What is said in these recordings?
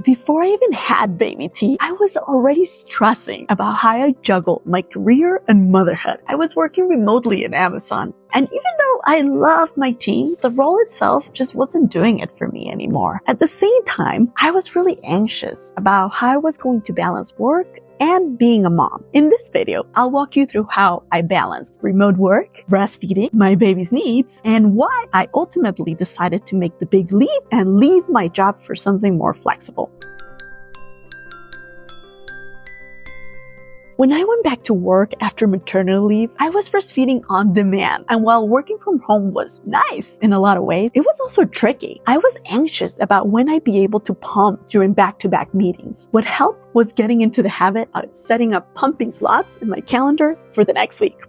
Before I even had baby T, I was already stressing about how I juggle my career and motherhood. I was working remotely in Amazon, and even though I loved my team, the role itself just wasn't doing it for me anymore. At the same time, I was really anxious about how I was going to balance work and being a mom. In this video, I'll walk you through how I balanced remote work, breastfeeding, my baby's needs, and why I ultimately decided to make the big leap and leave my job for something more flexible. When I went back to work after maternity leave, I was breastfeeding on demand. And while working from home was nice in a lot of ways, it was also tricky. I was anxious about when I'd be able to pump during back-to-back meetings. What helped was getting into the habit of setting up pumping slots in my calendar for the next week,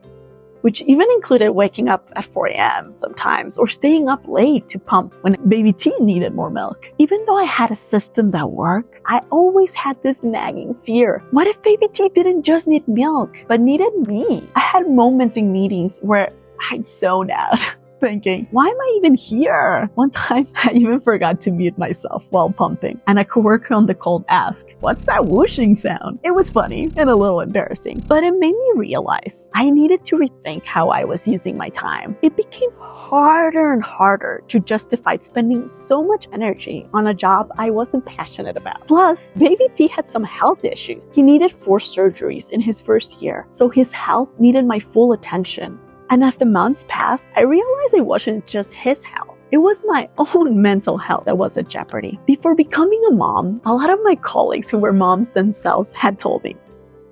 which even included waking up at 4 a.m. sometimes or staying up late to pump when baby T needed more milk. Even though I had a system that worked, I always had this nagging fear. What if baby T didn't just need milk, but needed me? I had moments in meetings where I'd zone out, thinking, why am I even here? One time, I even forgot to mute myself while pumping, and a coworker on the call asked, what's that whooshing sound? It was funny and a little embarrassing, but it made me realize I needed to rethink how I was using my time. It became harder and harder to justify spending so much energy on a job I wasn't passionate about. Plus, baby T had some health issues. He needed 4 surgeries in his first year, so his health needed my full attention. And as the months passed, I realized it wasn't just his health. It was my own mental health that was at jeopardy. Before becoming a mom, a lot of my colleagues who were moms themselves had told me,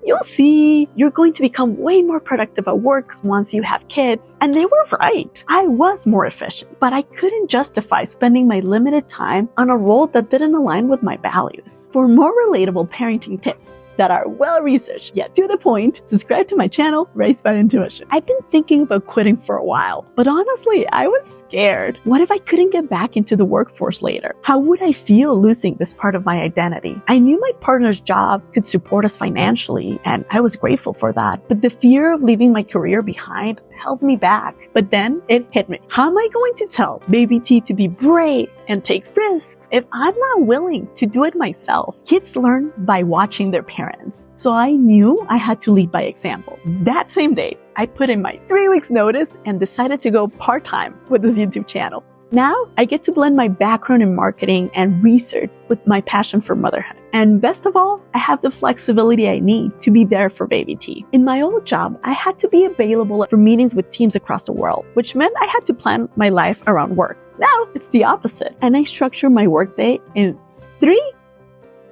you'll see, you're going to become way more productive at work once you have kids. And they were right. I was more efficient, but I couldn't justify spending my limited time on a role that didn't align with my values. For more relatable parenting tips that are well-researched yet to the point, subscribe to my channel, Raised by Intuition. I've been thinking about quitting for a while, but honestly, I was scared. What if I couldn't get back into the workforce later? How would I feel losing this part of my identity? I knew my partner's job could support us financially, and I was grateful for that. But the fear of leaving my career behind held me back. But then it hit me. How am I going to tell baby T to be brave and take risks if I'm not willing to do it myself? Kids learn by watching their parents. So I knew I had to lead by example. That same day, I put in my 3 weeks notice and decided to go part-time with this YouTube channel. Now, I get to blend my background in marketing and research with my passion for motherhood. And best of all, I have the flexibility I need to be there for baby T. In my old job, I had to be available for meetings with teams across the world, which meant I had to plan my life around work. Now, it's the opposite. And I structure my workday in 3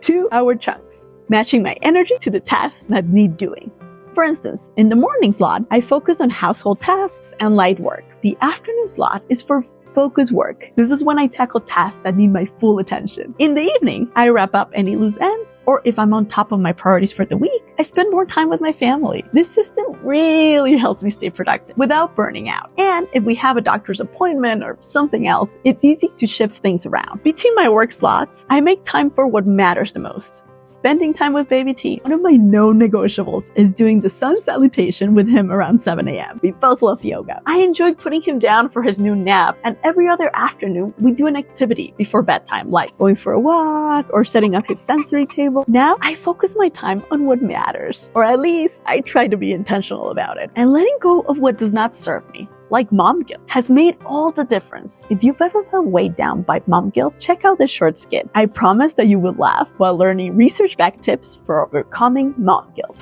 2-hour chunks, matching my energy to the tasks that need doing. For instance, in the morning slot, I focus on household tasks and light work. The afternoon slot is for focus work. This is when I tackle tasks that need my full attention. In the evening, I wrap up any loose ends, or if I'm on top of my priorities for the week, I spend more time with my family. This system really helps me stay productive without burning out. And if we have a doctor's appointment or something else, it's easy to shift things around. Between my work slots, I make time for what matters the most. Spending time with baby T. One of my non-negotiables is doing the sun salutation with him around 7 a.m. We both love yoga. I enjoy putting him down for his noon nap, and every other afternoon we do an activity before bedtime, like going for a walk or setting up his sensory table. Now I focus my time on what matters, or at least I try to be intentional about it, and letting go of what does not serve me, like mom guilt, has made all the difference. If you've ever felt weighed down by mom guilt, check out this short skit. I promise that you will laugh while learning research-backed tips for overcoming mom guilt.